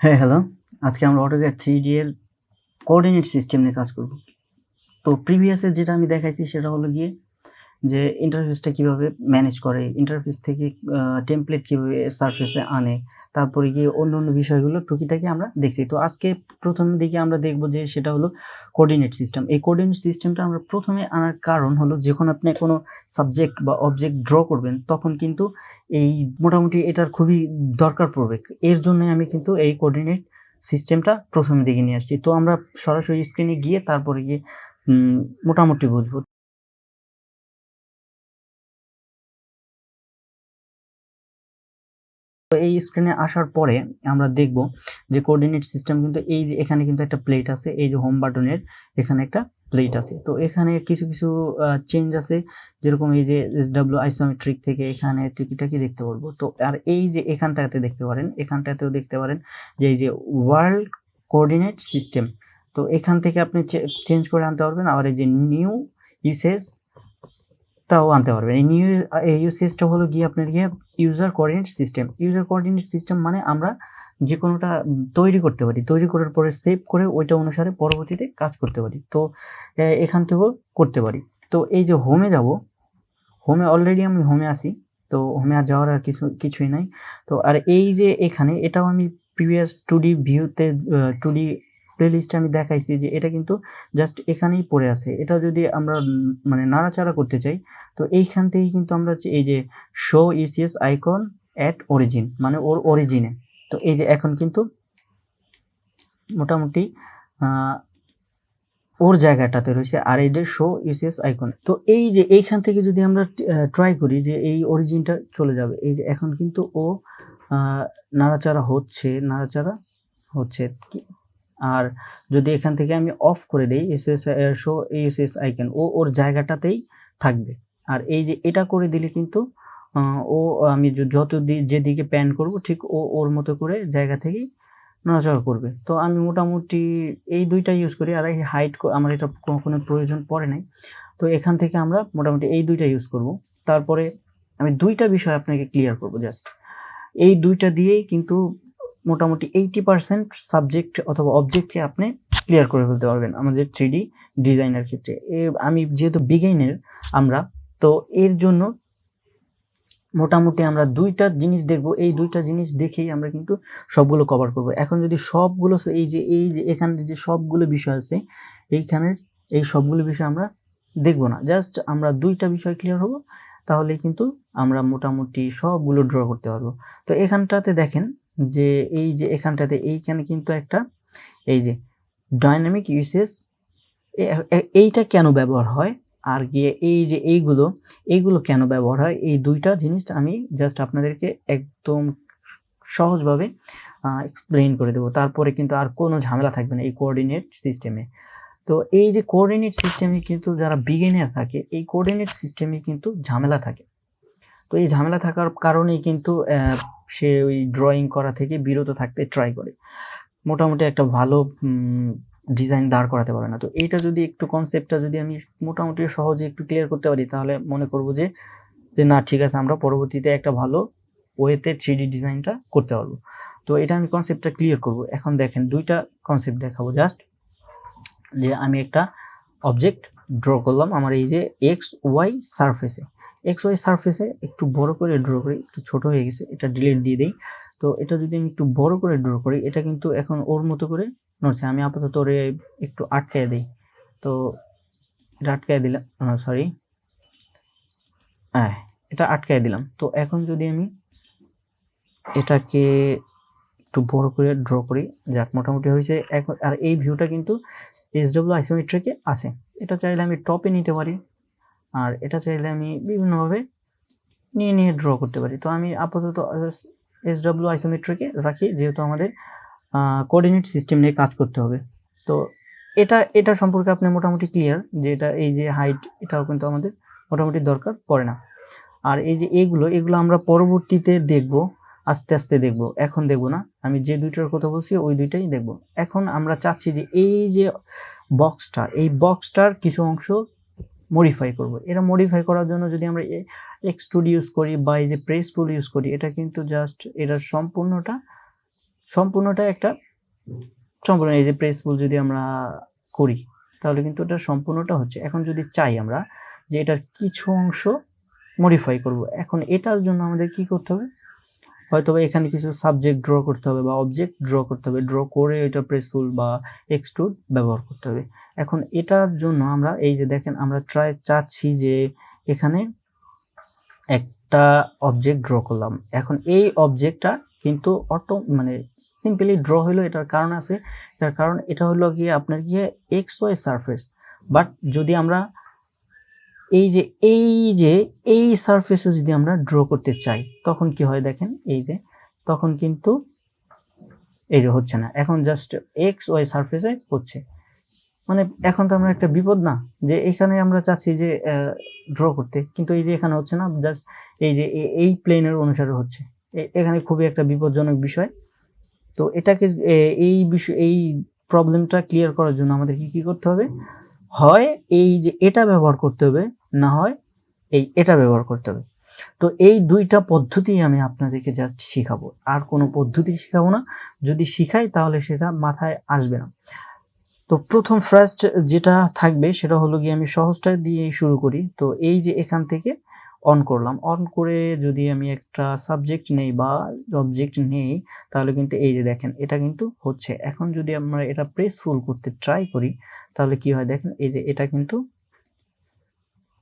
হ্যাঁ, হ্যালো। আজকে আমরা AutoCAD 3D এর কোঅর্ডিনেট সিস্টেম নিয়ে কাজ করব। তো প্রিভিয়াসে যেটা আমি দেখাইছি সেটা হলো গিয়ে যে ইন্টারফেসটা কিভাবে ম্যানেজ করে, ইন্টারফেস থেকে টেমপ্লেট কিভাবে সারফেসে আনে, তারপরে গিয়ে অন্যান্য বিষয়গুলো টুকিটাকি আমরা দেখছি। তো আজকে ১ম দিকে আমরা দেখব যে সেটা হলো কোঅর্ডিনেট সিস্টেম। এই কোঅর্ডিনেট সিস্টেমটা আমরা ১ম এ আনার কারণ হলো যখন আপনি কোনো সাবজেক্ট বা অবজেক্ট ড্র করবেন তখন কিন্তু এই মোটামুটি এটার খুবই দরকার পড়বে। এর জন্যই আমি কিন্তু এই কোঅর্ডিনেট সিস্টেমটা ১ম দিকে নিয়ে আসছি। তো আমরা সরাসরি স্ক্রিনে গিয়ে তারপরে গিয়ে মোটামুটি বুঝব। তো এই স্ক্রিনে আসার পরে আমরা দেখব যে কোঅর্ডিনেট সিস্টেম কিন্তু এই যে এখানে কিন্তু একটা প্লেট আছে, এই যে হোম বাটনের এখানে একটা প্লেট আছে। তো এখানে কিছু চেঞ্জ আছে, যেরকম এই যে SW আইসোমেট্রিক থেকে এখানে টিকিটাকি দেখতে পারবো। তো আর এই যে এখানটাতে দেখতে পারেন, এখানটাতেও দেখতে পারেন যে এই যে ওয়ার্ল্ড কোঅর্ডিনেট সিস্টেম। তো এখান থেকে আপনি চেঞ্জ করে আনতে পারবেন। আবার এই যে নিউ ইউসেস টাও আনতে পারবেন। এই নিউ ইউসেজটা হলো গিয়ে আপনার গিয়ে user coordinate system. User coordinate system মানে আমরা যেকোনোটা তৈরি করতে পারি। তৈরি করার পরে সেভ করে ওইটা অনুসারে পরবর্তীতে কাজ করতে পারি। তো এখান থেকেও করতে পারি। তো এই যে হোমে যাব, হোমে অলরেডি আমি হোমে আছি। তো হোমে আর যাওয়ার আর কিছুই নাই। তো আর এই যে এখানে এটাও আমি প্রিভিয়াস 2D ভিউতে 2D প্লেলিস্টে আমি দেখাইছি যে এটা কিন্তু জাস্ট এখানেই পড়ে আছে। এটা যদি আমরা মানে নাড়াচাড়া করতে চাই, তো এইখান থেকেই কিন্তু আমরা এই যে শো UCS আইকন এট অরিজিন মানে ওর অরিজিনে। তো এই যে এখন কিন্তু মোটামুটি আ ওর জায়গাটাতে রয়েছে আর এই যে শো UCS আইকন। তো এই যে এইখান থেকে যদি আমরা ট্রাই করি যে এই অরিজিনটা চলে যাবে। এই যে এখন কিন্তু ও আ নাড়াচাড়া হচ্ছে কি। আর যদি এখান থেকে আমি অফ করে দেই শো UCS আইকন, ও ওর জায়গাটাতেই থাকবে। আর এই যে এটা করে দিলে কিন্তু আ ও আমি যেদিকে প্যান করব ঠিক ও ওর মতো করে জায়গা থেকেই নড়াচড়া করবে। তো আমি মোটামুটি এই ২ টা ইউজ করি। আর এই হাইট আমার এটা কোনো প্রয়োজন পড়ে নাই। তো এখান থেকে আমরা মোটামুটি এই ২ টা ইউজ করব। তারপরে আমি ২ টা বিষয় আপনাকে ক্লিয়ার করব জাস্ট। এই ২ টা দিয়েই কিন্তু মোটামুটি 80% সাবজেক্ট অথবা অবজেক্টকে আপনি ক্লিয়ার করে ফেলতে পারবেন আমাদের 3D ডিজাইনের ক্ষেত্রে। আমি যেহেতু বিগিনার আমরা, তো এর জন্য মোটামুটি আমরা ২ টা জিনিস দেখব। এই ২ টা জিনিস দেখেই আমরা কিন্তু সবগুলো কভার করব। এখন যদি সবগুলো এই যে এখানে যে সবগুলো বিষয় আছে, এইখানের এই সবগুলো বিষয় আমরা দেখব না। জাস্ট আমরা ২ টা বিষয় ক্লিয়ার হব। তাহলেই কিন্তু আমরা মোটামুটি সবগুলো ড্র করতে পারব। তো এখানটাতে দেখেন যে এই যে এখানটাতে এইখানে কিন্তু একটা এই যে ডায়নামিক ইউসেজ এইটা কেন ব্যবহার হয়? আর গিয়ে এই যে এইগুলো কেন ব্যবহার হয়? এই ২ টা জিনিস আমি জাস্ট আপনাদেরকে একদম সহজভাবে এক্সপ্লেইন করে দেব। তারপরে কিন্তু আর কোনো ঝামেলা থাকবে না এই কোঅর্ডিনেট সিস্টেমে। তো এই যে কোঅর্ডিনেট সিস্টেমে কিন্তু যারা বিগিনার থাকে, এই কোঅর্ডিনেট সিস্টেমে কিন্তু ঝামেলা থাকে। তো এই ঝামেলা থাকার কারণেই কিন্তু সে ওই ড্রইং করা থেকে বিরত থাকতে ট্রাই করে। মোটামুটি একটা ভালো ডিজাইন দাঁড় করাতে পারে না। তো এইটা যদি একটু কনসেপ্টটা যদি আমি মোটামুটি সহজে একটু ক্লিয়ার করতে পারি, তাহলে মনে করব যে না ঠিক আছে, আমরা পরবর্তীতে একটা ভালো ওয়েতে 3D ডিজাইনটা করতে পারবো। তো এটা আমি কনসেপ্টটা ক্লিয়ার করব। এখন দেখেন ২ টা কনসেপ্ট দেখাবো জাস্ট। যে আমি একটা অবজেক্ট ড্র করলাম আমার এই যে XY সারফেসে। XY সারফেসে একটু বড় করে ড্র করি, একটু ছোট হয়ে গেছে। এটা ডিলিট দিয়ে দেই। তো এটা যদি আমি একটু বড় করে ড্র করি, এটা কিন্তু এখন ওর মতো করে নড়ছে। আমি আপাতত ওরে একটু আটকায় দেই। তো এটা আটকায় দিলাম, সরি, হ্যাঁ, এটা আটকায় দিলাম। তো এখন যদি আমি এটাকে একটু বড় করে ড্র করি, যাক মোটামুটি হয়েছে। এখন আর এই ভিউটা কিন্তু SW আইসোমেট্রিকে আছে। এটা চাইলে আমি টপে নিতে পারি, আর এটা চাইলে আমি বিভিন্নভাবে নিয়ে ড্র করতে পারি। তো আমি আপাতত SW আইসোমেট্রিকে রাখি, যেহেতু আমাদের কোঅর্ডিনেট সিস্টেম নিয়ে কাজ করতে হবে। তো এটা সম্পর্কে আপনি মোটামুটি ক্লিয়ার যে এটা এই যে হাইট, এটাও কিন্তু আমাদের মোটামুটি দরকার পড়ে না। আর এই যে এগুলো আমরা পরবর্তীতে দেখব, আস্তে আস্তে দেখব, এখন দেখব না। আমি যে ২টার কথা বলছি ওই ২টাই দেখব। এখন আমরা চাচ্ছি যে এই যে এই বক্সটার কিছু অংশ মডিফাই করব। এটা মডিফাই করার জন্য যদি আমরা এক্সট্রুড ইউজ করি বা এই যে প্রেস টুল ইউজ করি, এটা কিন্তু জাস্ট এটার সম্পূর্ণটা সম্পূর্ণটা একটা সম্পূর্ণ এই যে প্রেস ফুল যদি আমরা করি তাহলে কিন্তু এটা সম্পূর্ণটা হচ্ছে। এখন যদি চাই আমরা যে এটার কিছু অংশ মডিফাই করব, এখন এটার জন্য আমাদের কি করতে হবে, হয়তো এখানে কিছু সাবজেক্ট ড্র করতে হবে বা অবজেক্ট ড্র করতে হবে, ড্র করে এটা প্রেস টুল বা এক্সট্রুড ব্যবহার করতে হবে। এখন এটার জন্য আমরা এই যে দেখেন আমরা চাচ্ছি যে এখানে একটা অবজেক্ট ড্র করলাম। এখন এই অবজেক্টটা কিন্তু মানে সিম্পলি ড্র হলো, এটার কারণ আছে। এটার কারণ এটা হলো গিয়ে আপনার গিয়ে এক্স ওয়াই সারফেস, বাট যদি আমরা এই যে এই সারফেসে যদি আমরা ড্র করতে চাই তখন কি হয় দেখেন, এই যে তখন কিন্তু এই যে হচ্ছে না, এখন জাস্ট এক্স ওয়াই সারফেসে হচ্ছে। মানে এখন তো আমরা একটা বিপদ না, যে এখানে আমরা চাচ্ছি যে ড্র করতে, কিন্তু এই যে এখানে হচ্ছে না, জাস্ট এই যে এই প্লেনের অনুসারে হচ্ছে। এখানে খুবই একটা বিপজ্জনক বিষয়। তো এটাকে এই বিষয় এই প্রবলেমটা ক্লিয়ার করার জন্য আমাদের কি করতে হবে, হয় এই যে এটা ব্যবহার করতে হবে, না হয় এটা ব্যবহার করতে হবে। তো এই দুইটা পদ্ধতি আমি আপনাদেরকে জাস্ট শিখাবো, আর কোনো পদ্ধতি শিখাবো না। যদি শিখাই তাহলে সেটা মাথায় আসবে না। তো প্রথম ফার্স্ট যেটা থাকবে সেটা হলো গিয়ে আমি সহজটা দিয়ে শুরু করি। তো এই যে এখান থেকে অন করলাম, অন করে যদি আমি একটা সাবজেক্ট নেই বা অবজেক্ট নেই তাহলে কিন্তু এই যে দেখেন এটা কিন্তু হচ্ছে। এখন যদি আমরা এটা প্রেস ফুল করতে ট্রাই করি তাহলে কি হয় দেখেন, এই যে এটা কিন্তু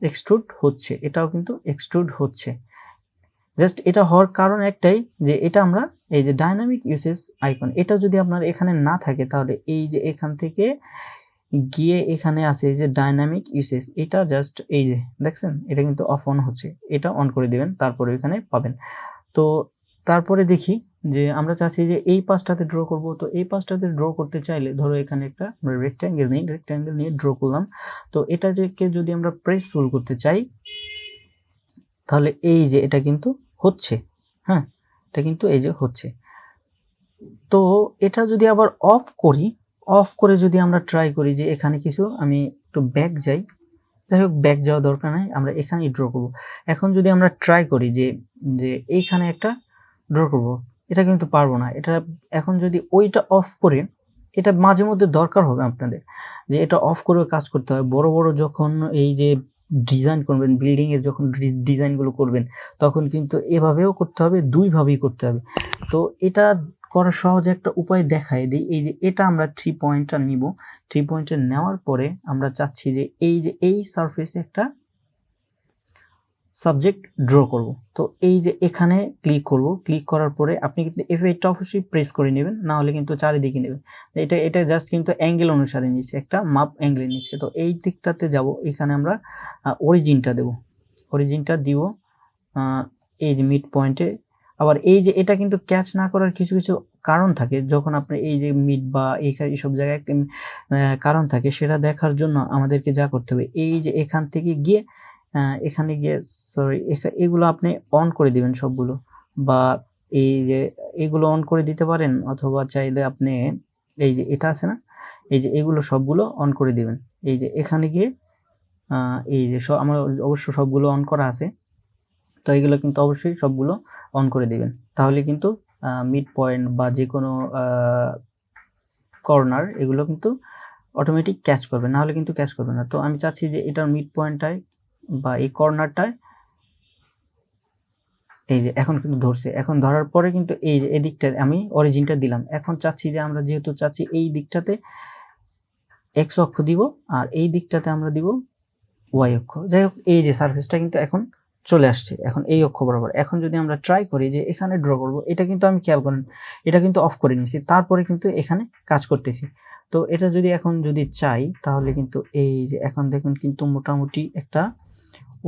এক্সট্রুড হচ্ছে, এটাও কিন্তু এক্সট্রুড হচ্ছে। জাস্ট এটা হওয়ার কারণ একটাই, যে এটা আমরা এই যে ডাইনামিক ইউসেস আইকন, এটা যদি আপনার এখানে না থাকে তাহলে এই যে এখান থেকে গিয়ে এখানে আছে এই যে ডাইনামিক ইউসেস, এটা জাস্ট এই যে দেখছেন এটা কিন্তু অফ অন হচ্ছে, এটা অন করে দিবেন, তারপরে এখানে পাবেন। তো তারপরে দেখি যে আমরা চাচ্ছি যে এই পাশটাতে ড্র করব। তো এই পাশটাতে ড্র করতে চাইলে ধরো এখানে একটা রেক্ট্যাঙ্গেল নিয়ে ড্র করলাম। তো এটাকে যদি আমরা প্রেস টুল করতে চাই তাহলে এই যে এটা কিন্তু হচ্ছে, হ্যাঁ এটা কিন্তু এই যে হচ্ছে। তো এটা যদি আবার অফ করি, অফ করে যদি আমরা ট্রাই করি যে এখানে কিছু আমি একটু ব্যাক যাই, যাই হোক ব্যাক যাওয়া দরকার নাই, আমরা এখানেই ড্র করব। এখন যদি আমরা ট্রাই করি যে যে এইখানে একটা ড্র করব, এটা কিন্তু পারবো না। এটা এখন যদি ওইটা অফ করে, এটা মাঝে মধ্যে দরকার হবে আপনাদের যে এটা অফ করে কাজ করতে হয়। বড় বড় যখন এই যে ডিজাইন করবেন, বিল্ডিং এর যখন ডিজাইনগুলো করবেন তখন কিন্তু এভাবেও করতে হবে, দুইভাবেই করতে হবে। তো এটা করার সহজ একটা উপায় দেখায় দিই। এই যে এটা আমরা 3 পয়েন্টটা নিব, 3 পয়েন্টে নেওয়ার পরে আমরা চাচ্ছি যে এই সারফেসে একটা সাবজেক্ট ড্র করব। তো এই যে এখানে ক্লিক করব, ক্লিক করার পরে আপনি কিন্তু F8টা অবশ্যই প্রেস করে নেবেন, না হলে কিন্তু চারিদিকে নেবেন। এটা জাস্ট কিন্তু অ্যাঙ্গেল অনুসারে নিচ্ছে, একটা মাপ অ্যাঙ্গেলে নিচ্ছে। তো এই দিকটাতে যাব, এখানে আমরা অরিজিনটা দেব, অরিজিনটা দিব এই যে মিড পয়েন্টে। আবার এই যে এটা কিন্তু ক্যাচ না করার কিছু কিছু কারণ থাকে, যখন আপনি এই যে মিড বা এইসব জায়গায় কারণ থাকে, সেটা দেখার জন্য আমাদেরকে যা করতে হবে এই যে এখান থেকে গিয়ে এখানে গিয়ে সরি এগুলো আপনি অন করে দিবেন সবগুলো, বা এই যে এগুলো অন করে দিতে পারেন, অথবা চাইলে আপনি এই যে এটা আছে না, এই যে এগুলো সবগুলো অন করে দিবেন। এই যে এখানে গিয়ে এই যে আমার অবশ্য সবগুলো অন করা আছে, তো এগুলো কিন্তু অবশ্যই সবগুলো অন করে দিবেন, তাহলে কিন্তু মিড পয়েন্ট বা যে কোনো কর্নার এগুলো কিন্তু অটোমেটিক ক্যাচ করবে, না হলে কিন্তু ক্যাচ করবে না। তো আমি চাচ্ছি যে এটার মিড পয়েন্টটায় বা এই কর্নারটায় এই যে এখন কিন্তু ধরছে, এখন ধরার পরে কিন্তু এই যে এদিকটা আমি অরিজিনটা দিলাম। এখন চাচ্ছি যে আমরা যেহেতু চাচ্ছি এই দিকটাতে এক্স অক্ষ দিব, আর এই দিকটাতে আমরা দিব ওয়াই অক্ষ। যাই হোক এই যে সারফেসটা কিন্তু এখন চলে আসছে এখন এই অক্ষ বরাবর। এখন যদি আমরা ট্রাই করি যে এখানে ড্র করব, এটা কিন্তু আমি খেয়াল করেন এটা কিন্তু অফ করে নিয়েছি, তারপরে কিন্তু এখানে কাজ করতেছি। তো এটা যদি এখন যদি চাই তাহলে কিন্তু এই যে এখন দেখুন কিন্তু মোটামুটি একটা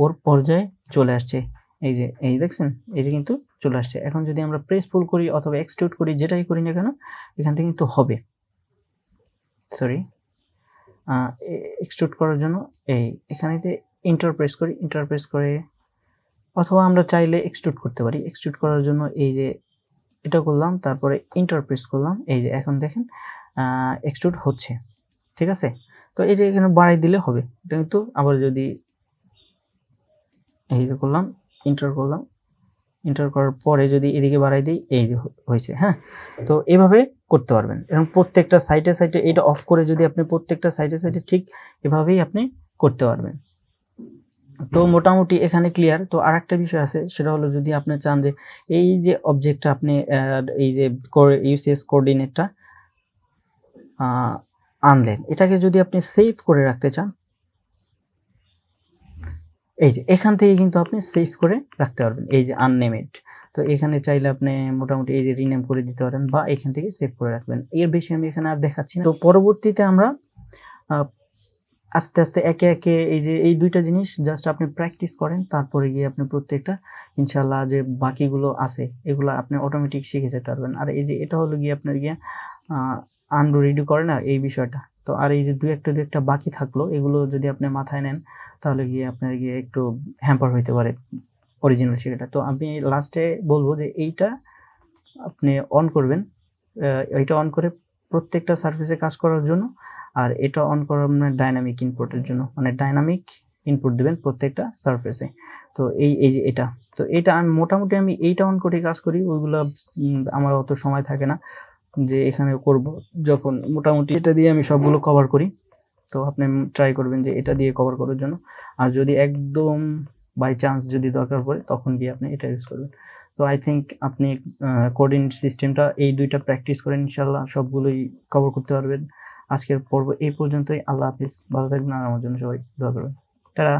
ওর পর্যায়ে চলে আসছে। এই যে এই দেখছেন এই যে কিন্তু চলে আসছে। এখন যদি আমরা প্রেস পুল করি অথবা এক্সট্রুড করি, যেটাই করি না কেন এখান থেকে কিন্তু হবে। সরি, এক্সট্রুড করার জন্য এই এখানেতে ইন্টারপ্রেস করি, ইন্টারপ্রেস করে, অথবা আমরা চাইলে এক্সট্রুড করতে পারি। এক্সট্রুড করার জন্য এই যে এটা করলাম, তারপরে ইন্টারপ্রেস করলাম, এই যে এখন দেখেন এক্সট্রুড হচ্ছে, ঠিক আছে। তো এই যে এখানে বাড়াই দিলে হবে। এটা কিন্তু আবার যদি এই যে করলাম, ইন্টার করলাম, এন্টার করার পরে যদি এদিকে বাড়াই দিই, এই যে হয়েছে। হ্যাঁ, তো এভাবে করতে পারবেন এবং প্রত্যেকটা সাইটে সাইটে এটা অফ করে যদি আপনি প্রত্যেকটা সাইটে সাইটে ঠিক এভাবেই আপনি করতে পারবেন। তো মোটামুটি এখানে ক্লিয়ার। তো আরেকটা বিষয় আছে, সেটা হলো যদি আপনি চান যে এই যে অবজেক্টটা আপনি এই যে ইউসিএস কোঅর্ডিনেটটা আনলেন, এটাকে যদি আপনি সেভ করে রাখতে চান, এই যে এখান থেকে কিন্তু আপনি সেভ করে রাখতে পারবেন, এই যে আননেমেড। তো এখানে চাইলে আপনি মোটামুটি এই যে রিনেম করে দিতে পারেন বা এখান থেকে সেভ করে রাখবেন। এর বেশি আমি এখানে আর দেখাচ্ছি না। তো পরবর্তীতে আমরা আস্তে আস্তে একে একে এই যে এই দুইটা জিনিস জাস্ট আপনি প্র্যাকটিস করেন, তারপরে গিয়ে আপনি প্রত্যেকটা ইনশাল্লাহ যে বাকিগুলো আছে এগুলো আপনি অটোমেটিক শিখে যেতে পারবেন। আর এই যে এটা হলো গিয়ে আপনার গিয়ে আনডু রিডু করে না এই বিষয়টা। তো আর এই যে দু একটা বাকি থাকলো, এগুলো যদি আপনি মাথায় নেন তাহলে গিয়ে আপনার গিয়ে একটু হ্যাম্পার হইতে পারে অরিজিনাল শেখাটা। তো আমি লাস্টে বলবো যে এইটা আপনি অন করবেন, এইটা অন করে প্রত্যেকটা সার্ফেসে কাজ করার জন্য, আর এটা অন করার মানে ডাইনামিক ইনপুটের জন্য, মানে ডাইনামিক ইনপুট দিবেন প্রত্যেকটা সার্ফেসে। তো এই যে এটা, তো এটা আমি মোটামুটি আমি এইটা অন করে কাজ করি, ওইগুলো আমার অত সময় থাকে না যে এখানে করব, যখন মোটামুটি এটা দিয়ে আমি সবগুলো কভার করি। তো আপনি ট্রাই করবেন যে এটা দিয়ে কভার করার জন্য, আর যদি একদম বাই চান্স যদি দরকার পড়ে তখন গিয়ে আপনি এটা ইউজ করবেন। তো আই থিঙ্ক আপনি কোঅর্ডিনেট সিস্টেমটা এই দুইটা প্র্যাকটিস করেন, ইনশাল্লাহ সবগুলোই কভার করতে পারবেন। আজকের পর্ব এই পর্যন্তই। আল্লাহ হাফিজ, ভালো থাকবেন আর আমার জন্য সবাই দোয়া করবেন। টাটা।